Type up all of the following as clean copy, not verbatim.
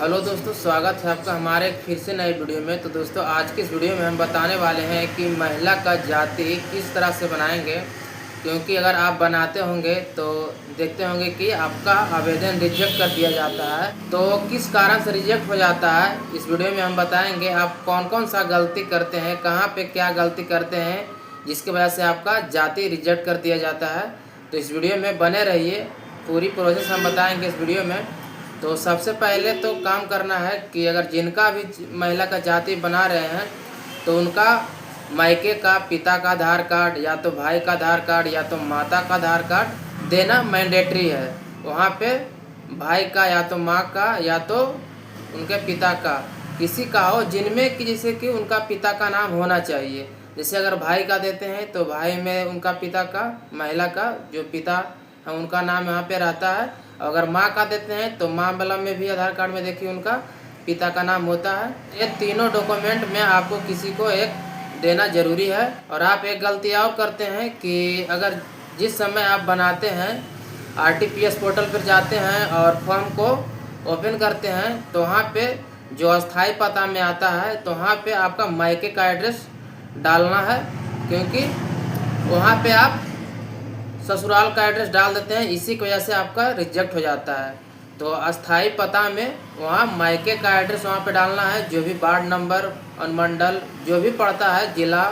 Hello दोस्तों, स्वागत है आपका हमारे एक फिर से नए वीडियो में। तो दोस्तों, आज की इस वीडियो में हम बताने वाले हैं कि महिला का जाति किस तरह से बनाएंगे। क्योंकि अगर आप बनाते होंगे तो देखते होंगे कि आपका आवेदन रिजेक्ट कर दिया जाता है। तो किस कारण से रिजेक्ट हो जाता है, इस वीडियो में हम बताएंगे। आप कौन कौन सा गलती करते हैं, कहाँ पे क्या गलती करते हैं जिसकी वजह से आपका जाति रिजेक्ट कर दिया जाता है। तो इस वीडियो में बने रहिए, पूरी प्रोसेस हम बताएंगे इस वीडियो में। तो सबसे पहले तो काम करना है कि अगर जिनका भी महिला का जाति बना रहे हैं तो उनका मायके का पिता का आधार कार्ड या तो भाई का आधार कार्ड या तो माता का आधार कार्ड देना मैंडेटरी है। वहाँ पे भाई का या तो माँ का या तो उनके पिता का किसी का हो, जिनमें कि जैसे कि उनका पिता का नाम होना चाहिए। जैसे अगर भाई का देते हैं तो भाई में उनका पिता का, महिला का जो पिता है उनका नाम यहाँ पे रहता है। अगर माँ का देते हैं तो माँ वाला में भी आधार कार्ड में देखिए उनका पिता का नाम होता है। ये तीनों डॉक्यूमेंट में आपको किसी को एक देना जरूरी है। और आप एक गलती और करते हैं कि अगर जिस समय आप बनाते हैं आरटीपीएस पोर्टल पर जाते हैं और फॉर्म को ओपन करते हैं तो वहाँ पे जो अस्थाई पता में आता है तो वहाँ पे आपका मायके का एड्रेस डालना है। क्योंकि वहाँ पे आप ससुराल का एड्रेस डाल देते हैं, इसी की वजह से आपका रिजेक्ट हो जाता है। तो अस्थाई पता में वहाँ मायके का एड्रेस वहाँ पे डालना है। जो भी वार्ड नंबर, अनुमंडल जो भी पड़ता है, जिला,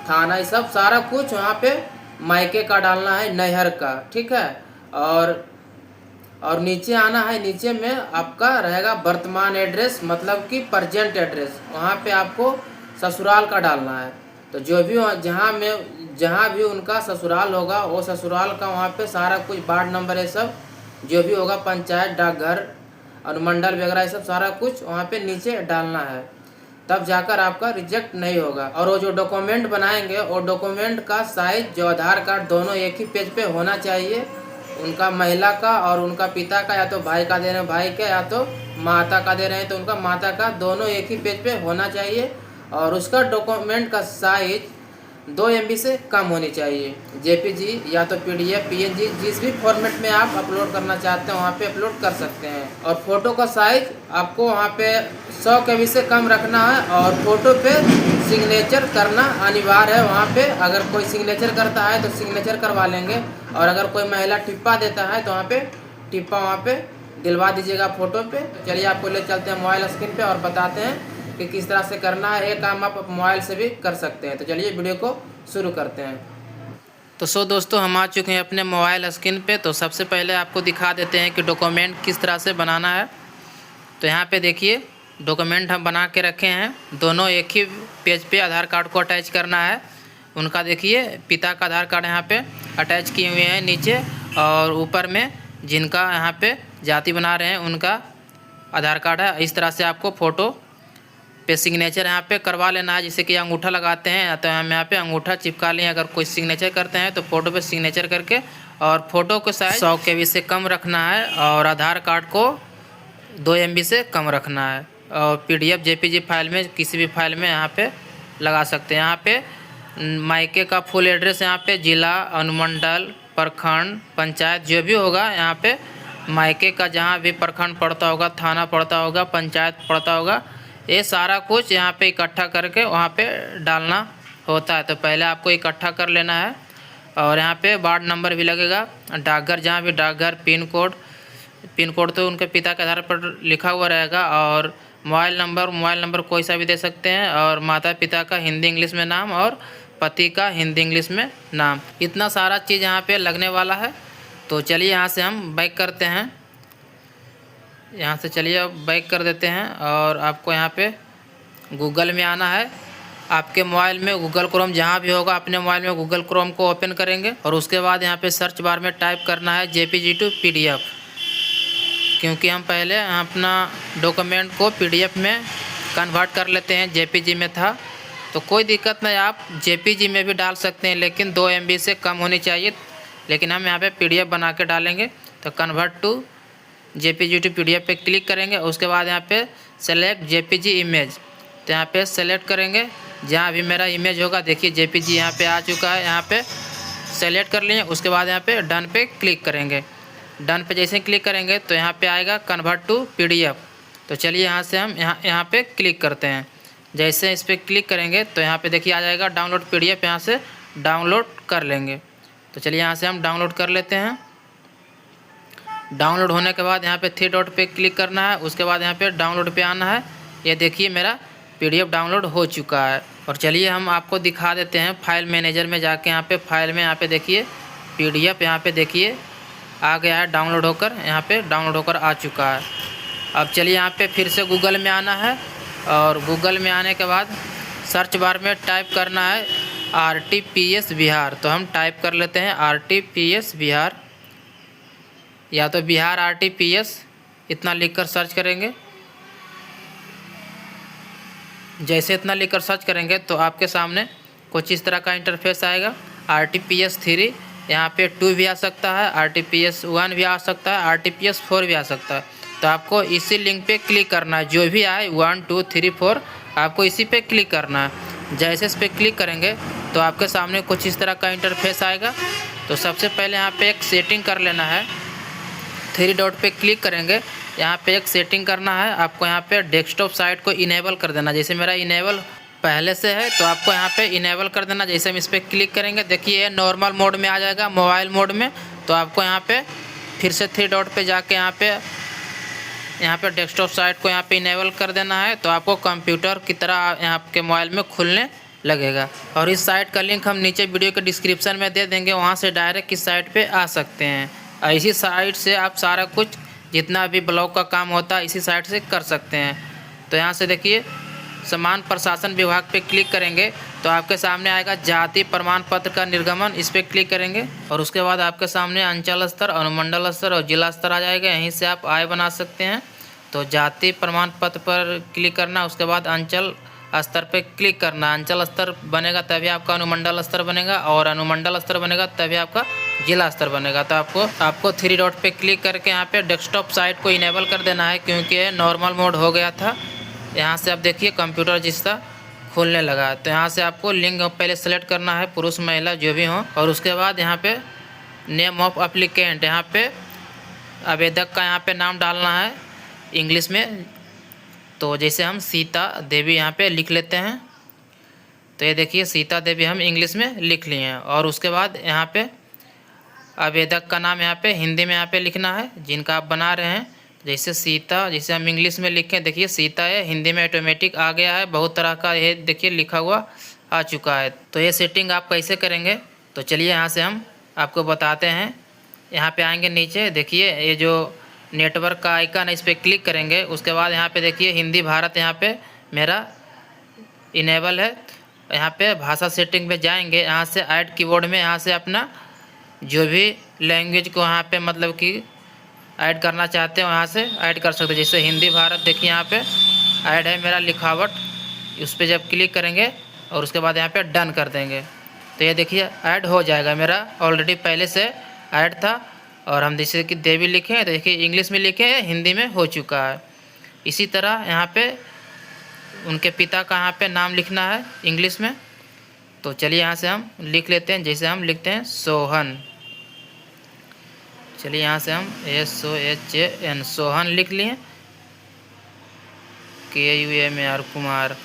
थाना, ये सब सारा कुछ वहाँ पे मायके का डालना है, नैहर का, ठीक है। और नीचे आना है। नीचे में आपका रहेगा वर्तमान एड्रेस, मतलब कि प्रेजेंट एड्रेस। वहाँ पे आपको ससुराल का डालना है। तो जो भी जहाँ भी उनका ससुराल होगा वो ससुराल का वहाँ पे सारा कुछ वार्ड नंबर, ये सब जो भी होगा, पंचायत, डाकघर, अनुमंडल वगैरह, ये सब सारा कुछ वहाँ पे नीचे डालना है। तब जाकर आपका रिजेक्ट नहीं होगा। और वो जो डॉक्यूमेंट बनाएंगे वो डॉक्यूमेंट का साइज, जो आधार कार्ड, दोनों एक ही पेज पे होना चाहिए। उनका महिला का और उनका पिता का, या तो भाई का दे रहे हैं भाई का, या तो माता का दे रहे हैं तो उनका माता का, दोनों एक ही पेज पे होना चाहिए। और उसका डॉक्यूमेंट का साइज 2 MB से कम होनी चाहिए। JPG या तो PDF, PNG, जिस भी फॉर्मेट में आप अपलोड करना चाहते हैं वहाँ पे अपलोड कर सकते हैं। और फोटो का साइज आपको वहाँ पे 100 KB से कम रखना है। और फोटो पे सिग्नेचर करना अनिवार्य है। वहाँ पे अगर कोई सिग्नेचर करता है तो सिग्नेचर करवा लेंगे, और अगर कोई महिला टिप्पा देता है तो वहाँ पे टिप्पा वहाँ पे दिलवा दीजिएगा फ़ोटो पे। चलिए आपको ले चलते हैं मोबाइल स्क्रीन पे और बताते हैं कि किस तरह से करना है। ये काम आप मोबाइल से भी कर सकते हैं। तो चलिए वीडियो को शुरू करते हैं। तो दोस्तों, हम आ चुके हैं अपने मोबाइल स्क्रीन पे। तो सबसे पहले आपको दिखा देते हैं कि डॉक्यूमेंट किस तरह से बनाना है। तो यहाँ पे देखिए डॉक्यूमेंट हम बना के रखे हैं। दोनों एक ही पेज पे आधार कार्ड को अटैच करना है। उनका देखिए पिता का आधार कार्ड यहाँ पे अटैच किए हुए हैं नीचे, और ऊपर में जिनका यहाँ पे जाति बना रहे हैं उनका आधार कार्ड है। इस तरह से आपको फ़ोटो पे सिग्नेचर यहाँ पे करवा लेना है। जैसे कि अंगूठा लगाते हैं तो हम यहाँ पे अंगूठा चिपका लें। अगर कोई सिग्नेचर करते हैं तो फ़ोटो पे सिग्नेचर करके, और फ़ोटो को साइज 100 KB से कम रखना है, और आधार कार्ड को 2 MB से कम रखना है। और PDF, JPG फाइल में, किसी भी फाइल में यहाँ पे लगा सकते हैं। यहाँ पे मायके का फुल एड्रेस, यहाँ पे जिला, अनुमंडल, प्रखंड, पंचायत जो भी होगा, यहाँ पे मायके का जहाँ भी प्रखंड पड़ता होगा, थाना पड़ता होगा, पंचायत पड़ता होगा, ये सारा कुछ यहाँ पे इकट्ठा करके वहाँ पे डालना होता है। तो पहले आपको इकट्ठा कर लेना है। और यहाँ पे वार्ड नंबर भी लगेगा, डाकघर, जहाँ भी डाकघर, पिन कोड तो उनके पिता के आधार पर लिखा हुआ रहेगा। और मोबाइल नंबर कोई सा भी दे सकते हैं। और माता पिता का हिंदी इंग्लिश में नाम, और पति का हिंदी इंग्लिश में नाम। इतना सारा चीज़ यहाँ पे लगने वाला है। तो चलिए यहाँ से हम बैक करते हैं। यहाँ से चलिए अब बैक कर देते हैं। और आपको यहाँ पे गूगल में आना है। आपके मोबाइल में गूगल क्रोम जहाँ भी होगा, अपने मोबाइल में गूगल क्रोम को ओपन करेंगे। और उसके बाद यहाँ पे सर्च बार में टाइप करना है JPG to PDF। क्योंकि हम पहले अपना डॉक्यूमेंट को PDF में कन्वर्ट कर लेते हैं। JPG में था तो कोई दिक्कत नहीं, आप JPG में भी डाल सकते हैं, लेकिन 2 MB से कम होनी चाहिए। लेकिन हम यहाँ पे PDF बना के डालेंगे। तो convert to JPG to PDF पे क्लिक करेंगे। उसके बाद यहाँ पे सेलेक्ट JPG इमेज, तो यहाँ पे सेलेक्ट करेंगे जहाँ भी मेरा इमेज होगा। देखिए JPG यहाँ पे आ चुका है। यहाँ पे सेलेक्ट कर लिए। उसके बाद यहाँ पे डन पे क्लिक करेंगे। डन पे जैसे क्लिक करेंगे तो यहाँ पे आएगा कन्वर्ट टू PDF। तो चलिए यहाँ से हम यहाँ पे क्लिक करते हैं। जैसे इस पर क्लिक करेंगे तो यहाँ पे देखिए आ जाएगा डाउनलोड PDF, यहाँ से डाउनलोड कर लेंगे। तो चलिए यहाँ से हम डाउनलोड कर लेते हैं। डाउनलोड होने के बाद यहाँ पे 3 डॉट पे क्लिक करना है, उसके बाद यहाँ पे डाउनलोड पे आना है। ये देखिए मेरा PDF डाउनलोड हो चुका है। और चलिए हम आपको दिखा देते हैं फाइल मैनेजर में जाके, यहाँ पे फाइल में यहाँ पे देखिए PDF यहाँ पे देखिए आ गया है डाउनलोड होकर, यहाँ पे डाउनलोड होकर आ चुका है। अब चलिए यहाँ पे फिर से गूगल में आना है और गूगल में आने के बाद सर्च बार में टाइप करना है RTPS बिहार। तो हम टाइप कर लेते हैं RTPS बिहार, या तो बिहार RTPS इतना लिखकर सर्च करेंगे। जैसे इतना लिखकर सर्च करेंगे तो आपके सामने कुछ इस तरह का इंटरफेस आएगा। RTPS 3 यहाँ पे 2 भी आ सकता है, RTPS 1 भी आ सकता है, RTPS 4 भी आ सकता है। तो आपको इसी लिंक पे क्लिक करना है, जो भी आए 1 2 3 4 आपको इसी पे क्लिक करना है। जैसे इस पर क्लिक करेंगे तो आपके सामने कुछ इस तरह का इंटरफेस आएगा। तो सबसे पहले यहाँ पे एक सेटिंग कर लेना है। 3 डॉट पे क्लिक करेंगे, यहाँ पे एक सेटिंग करना है आपको। यहाँ पे डेस्कटॉप साइट को इनेबल कर देना। जैसे मेरा इनेबल पहले से है तो आपको यहाँ पे इनेबल कर देना। जैसे हम इस पर क्लिक करेंगे देखिए नॉर्मल मोड में आ जाएगा, मोबाइल मोड में। तो आपको यहाँ पे फिर से 3 डॉट पे जाके यहाँ पे डेस्कटॉप साइट को यहाँ पे इनेबल कर देना है। तो आपको कंप्यूटर की तरह आपके मोबाइल में खुलने लगेगा। और इस साइट का लिंक हम नीचे वीडियो के डिस्क्रिप्शन में दे देंगे, वहाँ से डायरेक्ट इस साइट पे आ सकते हैं। इसी साइट से आप सारा कुछ जितना भी ब्लॉग का काम होता है इसी साइट से कर सकते हैं। तो यहाँ से देखिए समान प्रशासन विभाग पे क्लिक करेंगे तो आपके सामने आएगा जाति प्रमाण पत्र का निर्गमन, इस पर क्लिक करेंगे और उसके बाद आपके सामने अंचल स्तर, अनुमंडल स्तर और जिला स्तर आ जाएगा। यहीं से आप आय बना सकते हैं। तो जाति प्रमाण पत्र पर क्लिक करना, उसके बाद अंचल स्तर पे क्लिक करना। अंचल स्तर बनेगा तभी आपका अनुमंडल स्तर बनेगा और अनुमंडल स्तर बनेगा तभी आपका जिला स्तर बनेगा। तो आपको 3 डॉट पे क्लिक करके यहाँ पे डेस्कटॉप साइट को इनेबल कर देना है, क्योंकि ये नॉर्मल मोड हो गया था। यहाँ से आप देखिए कंप्यूटर जिसका खुलने लगा। तो यहाँ से आपको लिंग पहले सेलेक्ट करना है, पुरुष महिला जो भी हो। और उसके बाद यहाँ पे नेम ऑफ एप्लीकेंट, यहाँ पे आवेदक का यहाँ पे नाम डालना है इंग्लिश में। तो जैसे हम सीता देवी यहाँ पे लिख लेते हैं। तो ये देखिए सीता देवी हम इंग्लिश में लिख लिए हैं। और उसके बाद यहाँ पे आवेदक का नाम यहाँ पे हिंदी में यहाँ पे लिखना है जिनका आप बना रहे हैं। जैसे सीता, जैसे हम इंग्लिश में लिखें, देखिए सीता है, हिंदी में ऑटोमेटिक आ गया है। बहुत तरह का ये देखिए लिखा हुआ आ चुका है। तो ये सेटिंग आप कैसे करेंगे तो चलिए यहाँ से हम आपको बताते हैं। यहाँ पे आएंगे नीचे, देखिए ये जो नेटवर्क का आइकन है इस पर क्लिक करेंगे। उसके बाद यहाँ पे देखिए हिंदी भारत यहाँ पे मेरा इनेबल है। यहाँ पे भाषा सेटिंग में जाएंगे, यहाँ से ऐड कीबोर्ड में यहाँ से अपना जो भी लैंग्वेज को यहाँ पे मतलब कि ऐड करना चाहते हैं वहाँ से ऐड कर सकते हैं। जैसे हिंदी भारत देखिए यहाँ पे ऐड है मेरा लिखावट, उस पर जब क्लिक करेंगे और उसके बाद यहाँ पे डन कर देंगे तो ये देखिए ऐड हो जाएगा। मेरा ऑलरेडी पहले से ऐड था। और हम जैसे कि देवी लिखे हैं तो देखिए इंग्लिश में लिखे हैं, हिंदी में हो चुका है। इसी तरह यहाँ पे उनके पिता का यहाँ पे नाम लिखना है इंग्लिश में। तो चलिए यहाँ से हम लिख लेते हैं। जैसे हम लिखते हैं सोहन, चलिए यहाँ से हम SOHAN सोहन लिख लिए। KUMAR कुमार,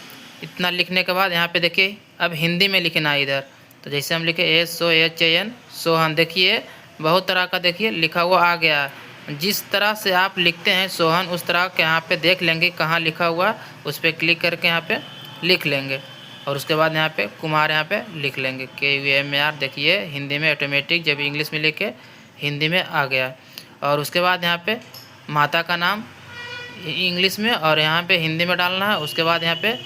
इतना लिखने के बाद यहाँ पे देखिए अब हिंदी में लिखना है इधर। तो जैसे हम लिखे SOHAN सोहन, देखिए बहुत तरह का देखिए लिखा हुआ आ गया। जिस तरह से आप लिखते हैं सोहन उस तरह के यहाँ पे देख लेंगे कहाँ लिखा हुआ, उस पर क्लिक करके यहाँ पे लिख लेंगे। और उसके बाद यहाँ पे कुमार यहाँ पे लिख लेंगे KUMAR। देखिए हिंदी में ऑटोमेटिक जब इंग्लिश में लिखे हिंदी में आ गया। और उसके बाद यहाँ पे माता का नाम इंग्लिश में और यहाँ पे हिंदी में डालना है। उसके बाद यहाँ पे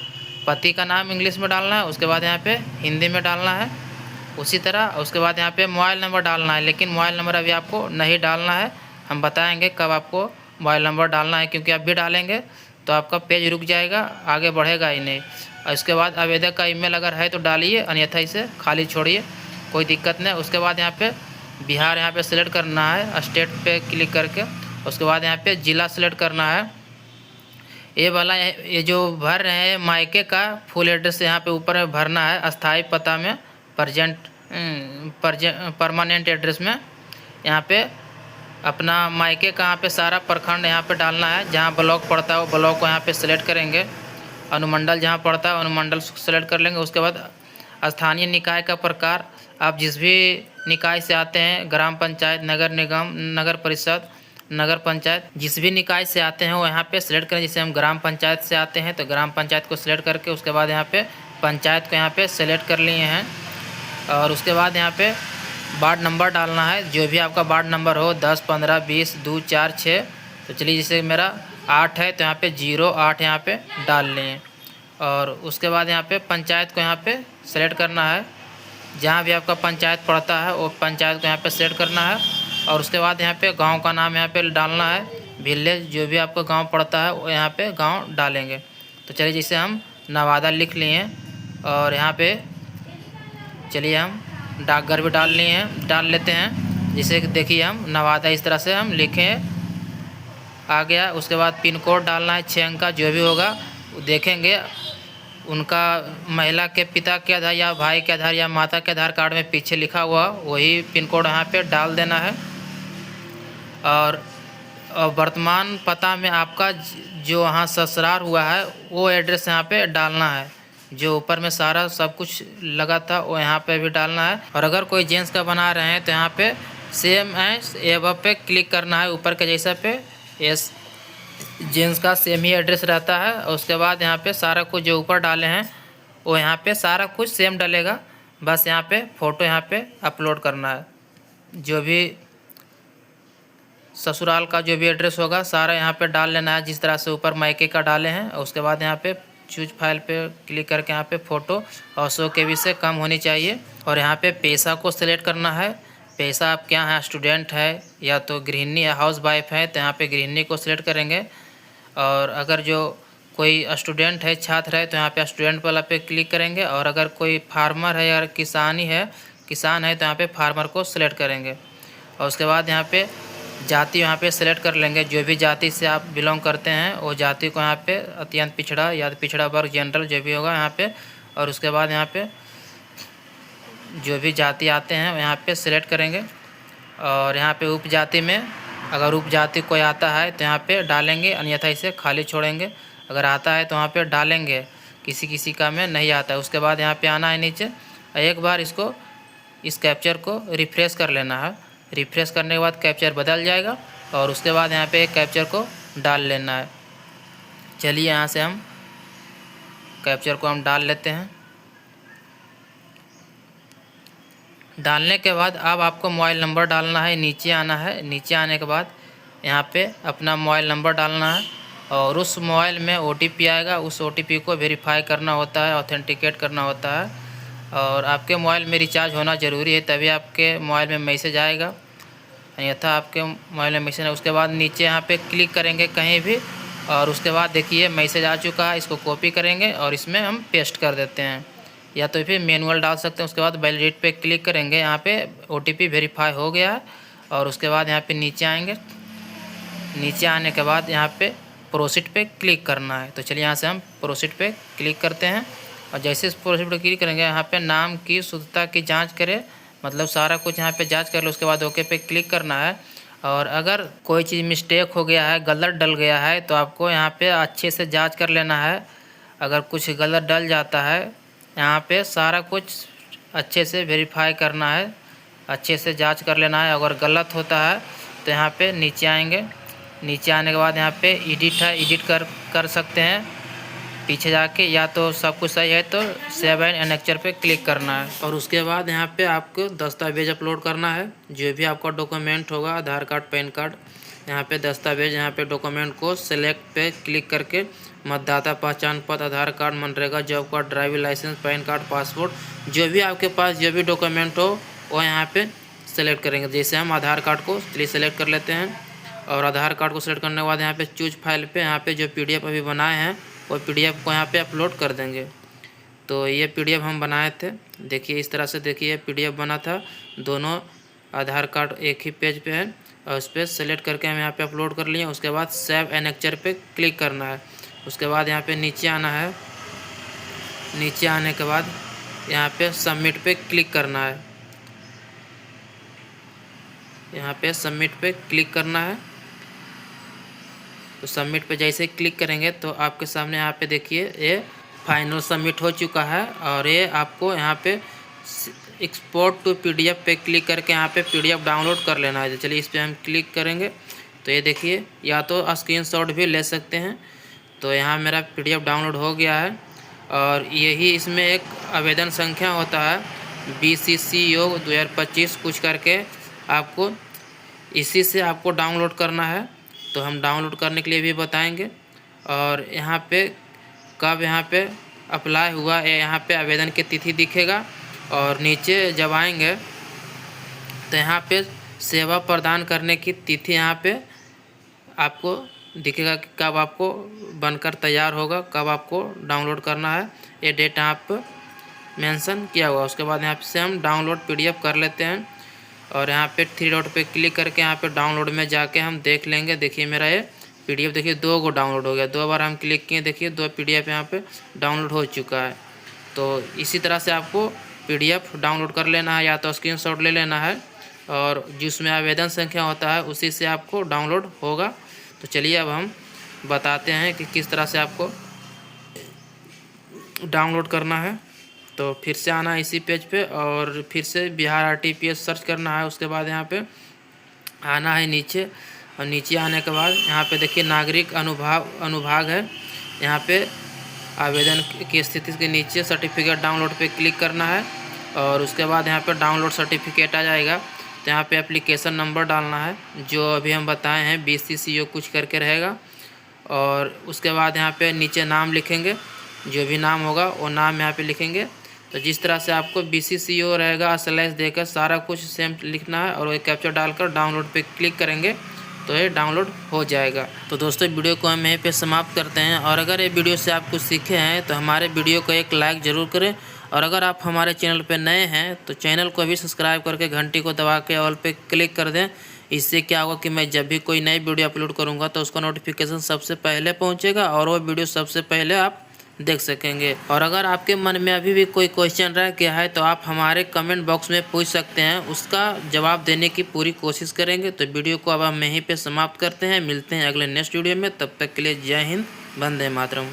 पति का नाम इंग्लिश में डालना है, उसके बाद यहाँ पे हिंदी में डालना है उसी तरह। उसके बाद यहाँ पे मोबाइल नंबर डालना है, लेकिन मोबाइल नंबर अभी आपको नहीं डालना है। हम बताएंगे कब आपको मोबाइल नंबर डालना है, क्योंकि आप भी डालेंगे तो आपका पेज रुक जाएगा, आगे बढ़ेगा ही नहीं। और उसके बाद आवेदक का ईमेल अगर है तो डालिए, अन्यथा इसे खाली छोड़िए, कोई दिक्कत नहीं। उसके बाद यहाँ पे बिहार यहाँ पे सेलेक्ट करना है, स्टेट पे क्लिक करके। उसके बाद यहाँ पे जिला सेलेक्ट करना है। ये वाला ये जो भर रहे हैं मायके का फुल एड्रेस यहाँ पे ऊपर में भरना है, अस्थाई पता में परमानेंट एड्रेस में यहाँ पे अपना मायके का यहाँ पे सारा प्रखंड यहाँ पे डालना है, जहाँ ब्लॉक पड़ता है वो ब्लॉक को यहाँ पे सेलेक्ट करेंगे। अनुमंडल जहाँ पड़ता है अनुमंडल सेलेक्ट कर लेंगे। उसके बाद स्थानीय निकाय का प्रकार, आप जिस भी निकाय से आते हैं, ग्राम पंचायत, नगर निगम, नगर परिषद, नगर पंचायत, जिस भी निकाय से आते हैं वो यहाँ पे सेलेक्ट करें। जैसे हम ग्राम पंचायत से आते हैं तो ग्राम पंचायत को सिलेक्ट करके उसके बाद यहाँ पे पंचायत को यहाँ पे सेलेक्ट कर लिए हैं। और उसके बाद यहाँ पे वार्ड नंबर डालना है, जो भी आपका वार्ड नंबर हो, 10, 15, 20, 2, 4, 6। तो चलिए जैसे मेरा 8 है तो यहाँ पे 08 यहाँ पे डाल लें। और उसके बाद यहाँ पे पंचायत को यहाँ पे सेलेक्ट करना है, जहाँ भी आपका पंचायत पड़ता है वो पंचायत को यहाँ पे सेलेक्ट करना है। और उसके बाद यहाँ पे गांव का नाम यहाँ पे डालना है, विलेज जो भी आपका गांव पड़ता है वो यहाँ पे गांव डालेंगे। तो चलिए जैसे हम नवादा लिख लिए और यहाँ पे चलिए हम डाकघर भी डाल लेते हैं। जैसे देखिए हम नवादा इस तरह से हम लिखें, आ गया। उसके बाद पिन कोड डालना है 6 अंक का, जो भी होगा देखेंगे उनका महिला के पिता के आधार या भाई के आधार या माता के आधार कार्ड में पीछे लिखा हुआ वही पिन कोड यहाँ पे डाल देना है। और वर्तमान पता में आपका जो वहाँ ससुराल हुआ है वो एड्रेस यहाँ पे डालना है, जो ऊपर में सारा सब कुछ लगा था वो यहाँ पे भी डालना है। और अगर कोई जेंट्स का बना रहे हैं तो यहाँ पे सेम एज एबव पे क्लिक करना है, ऊपर के जैसा पे एस जेंट्स का सेम ही एड्रेस रहता है। और उसके बाद यहाँ पे सारा कुछ जो ऊपर डाले हैं वो यहाँ पे सारा कुछ सेम डलेगा, बस यहाँ पे फ़ोटो यहाँ पे अपलोड करना है। जो भी ससुराल का जो भी एड्रेस होगा सारा यहाँ पे डाल लेना है, जिस तरह से ऊपर मायके का डाले हैं। और उसके बाद यहाँ पे चूज फाइल पे क्लिक करके यहाँ पे फ़ोटो और 100 KB से कम होनी चाहिए। और यहाँ पे पेशा को सिलेक्ट करना है, पेशा आप क्या है, स्टूडेंट है या तो गृहिणी या हाउस वाइफ है, तो यहाँ पे गृहिणी को सिलेक्ट करेंगे। और अगर जो कोई स्टूडेंट है, छात्र है, तो यहाँ पे स्टूडेंट वाला पे क्लिक करेंगे। और अगर कोई फार्मर है या किसान है तो यहाँ पे फार्मर को सिलेक्ट करेंगे। और उसके बाद यहाँ पे जाति यहाँ पे सेलेक्ट कर लेंगे, जो भी जाति से आप बिलोंग करते हैं वो जाति को यहाँ पे अत्यंत पिछड़ा या पिछड़ा वर्ग, जनरल जो भी होगा यहाँ पे। और उसके बाद यहाँ पे जो भी जाति आते हैं यहाँ पे सिलेक्ट करेंगे। और यहाँ पे उपजाति में अगर उपजाति कोई आता है तो यहाँ पे डालेंगे, अन्यथा इसे खाली छोड़ेंगे। अगर आता है तो वहाँ पे डालेंगे, किसी का में नहीं आता है। उसके बाद यहाँ पे आना है नीचे, एक बार इस कैप्चर को रिफ़्रेश कर लेना है। रिफ़्रेश करने के बाद कैप्चर बदल जाएगा और उसके बाद यहाँ पे कैप्चर को डाल लेना है। चलिए यहाँ से हम कैप्चर को हम डाल लेते हैं। डालने के बाद अब आपको मोबाइल नंबर डालना है, नीचे आना है। नीचे आने के बाद यहाँ पे अपना मोबाइल नंबर डालना है और उस मोबाइल में OTP आएगा, उस OTP को वेरीफाई करना होता है, ऑथेंटिकेट करना होता है। और आपके मोबाइल में रिचार्ज होना ज़रूरी है, तभी आपके मोबाइल में मैसेज आएगा, अन्यथा आपके मोबाइल में मैसेज। उसके बाद नीचे यहाँ पे क्लिक करेंगे कहीं भी और उसके बाद देखिए मैसेज आ चुका है, इसको कॉपी करेंगे और इसमें हम पेस्ट कर देते हैं, या तो फिर मैनुअल डाल सकते हैं। उसके बाद वैलिडेट पे क्लिक करेंगे, यहाँ पे OTP वेरीफाई हो गया है। और उसके बाद यहाँ पे नीचे आएंगे, नीचे आने के बाद यहाँ पे प्रोसीड पे क्लिक करना है। तो चलिए यहाँ से हम प्रोसीड पे क्लिक करते हैं और जैसे इस प्रोसीड पे क्लिक करेंगे यहाँ पे नाम की शुद्धता की जांच करें, मतलब सारा कुछ यहाँ पे जांच कर लो। उसके बाद ओके पे क्लिक करना है। और अगर कोई चीज़ मिस्टेक हो गया है, गलत डल गया है, तो आपको यहाँ पे अच्छे से जांच कर लेना है। अगर कुछ गलत डल जाता है यहाँ पे सारा कुछ अच्छे से वेरीफाई करना है, अच्छे से जांच कर लेना है। अगर गलत होता है तो यहाँ पे नीचे आएंगे, नीचे आने के बाद यहाँ पे एडिट है, एडिट कर सकते हैं पीछे जाके, या तो सब कुछ सही है तो सेव एंड एनेक्चर पे क्लिक करना है। और उसके बाद यहाँ पे आपको दस्तावेज अपलोड करना है, जो भी आपका डॉक्यूमेंट होगा, आधार कार्ड, पैन कार्ड। यहाँ पे दस्तावेज, यहाँ पे डॉक्यूमेंट को सेलेक्ट पे क्लिक करके मतदाता पहचान पत्र, आधार कार्ड, मनरेगा job card, driving licence, PAN card, passport, जो भी आपके पास जो भी डॉक्यूमेंट हो वो यहाँ पे सेलेक्ट करेंगे। जैसे हम आधार कार्ड को चलिए सेलेक्ट कर लेते हैं। और आधार कार्ड को सेलेक्ट करने के बाद यहाँ पे चूज फाइल पे यहाँ पे जो PDF अभी बनाए हैं वो PDF को यहाँ पे अपलोड कर देंगे। तो ये PDF हम बनाए थे, देखिए इस तरह से, देखिए PDF बना था, दोनों आधार कार्ड एक ही पेज पे है और उस पर सेलेक्ट करके हम यहाँ पे अपलोड कर लिए। उसके बाद सेव एनेक्चर पे क्लिक करना है। उसके बाद यहाँ पे नीचे आना है, नीचे आने के बाद यहाँ पे सबमिट पे क्लिक करना है। यहाँ पे सबमिट पे क्लिक करना है। तो सबमिट पे जैसे क्लिक करेंगे तो आपके सामने यहाँ पे देखिए ये फाइनल सबमिट हो चुका है। और ये आपको यहाँ पे एक्सपोर्ट टू पीडीएफ पे क्लिक करके यहाँ पे पीडीएफ डाउनलोड कर लेना है। चलिए इस पर हम क्लिक करेंगे तो ये देखिए, या तो स्क्रीनशॉट भी ले सकते हैं। तो यहाँ मेरा पीडीएफ डाउनलोड हो गया है। और यही इसमें एक आवेदन संख्या होता है BCC योग 2025 कुछ करके, आपको इसी से आपको डाउनलोड करना है। तो हम डाउनलोड करने के लिए भी बताएंगे। और यहाँ पे कब यहाँ पे अप्लाई हुआ है, यहाँ पे आवेदन की तिथि दिखेगा। और नीचे जब आएंगे तो यहाँ पे सेवा प्रदान करने की तिथि यहाँ पे आपको दिखेगा कि कब आपको बनकर तैयार होगा, कब आपको डाउनलोड करना है। ये डेट यहाँ पर मेंशन किया हुआ। उसके बाद यहाँ से हम डाउनलोड पीडीएफ कर लेते हैं। और यहाँ पे 3 डॉट पे क्लिक करके यहाँ पे डाउनलोड में जाके हम देख लेंगे। देखिए मेरा ये पीडीएफ देखिए 2 को डाउनलोड हो गया। 2 बार हम क्लिक किए, देखिए 2 पीडीएफ यहाँ पे डाउनलोड हो चुका है। तो इसी तरह से आपको पीडीएफ डाउनलोड कर लेना है, या तो स्क्रीनशॉट ले लेना है और जिसमें आवेदन संख्या होता है उसी से आपको डाउनलोड होगा। तो चलिए अब हम बताते हैं कि किस तरह से आपको डाउनलोड करना है। तो फिर से आना है इसी पेज पे और फिर से बिहार RTPS सर्च करना है। उसके बाद यहाँ पे आना है नीचे, और नीचे आने के बाद यहाँ पे देखिए नागरिक अनुभाग है। यहाँ पे आवेदन की स्थिति के नीचे सर्टिफिकेट डाउनलोड पे क्लिक करना है। और उसके बाद यहाँ पे डाउनलोड सर्टिफिकेट आ जाएगा। तो यहाँ पे एप्लीकेशन नंबर डालना है जो अभी हम बताए हैं, BCC कुछ करके रहेगा। और उसके बाद यहाँ पे नीचे नाम लिखेंगे, जो भी नाम होगा वो नाम यहाँ पे लिखेंगे। तो जिस तरह से आपको BCC रहेगा स्लैश देकर सारा कुछ सेम लिखना है। और वो कैप्चर डालकर डाउनलोड पे क्लिक करेंगे तो ये डाउनलोड हो जाएगा। तो दोस्तों वीडियो को हम यहीं पे समाप्त करते हैं। और अगर ये वीडियो से आप कुछ सीखे हैं तो हमारे वीडियो को एक लाइक ज़रूर करें। और अगर आप हमारे चैनल पे नए हैं तो चैनल को भी सब्सक्राइब करके घंटी को दबा के ऑल पे क्लिक कर दें। इससे क्या होगा कि मैं जब भी कोई नई वीडियो अपलोड करूँगा तो उसका नोटिफिकेशन सबसे पहले पहुँचेगा और वो वीडियो सबसे पहले आप देख सकेंगे। और अगर आपके मन में अभी भी कोई क्वेश्चन रह गया है तो आप हमारे कमेंट बॉक्स में पूछ सकते हैं, उसका जवाब देने की पूरी कोशिश करेंगे। तो वीडियो को अब हम यहीं पे समाप्त करते हैं, मिलते हैं अगले नेक्स्ट वीडियो में। तब तक के लिए जय हिंद, वंदे मातरम।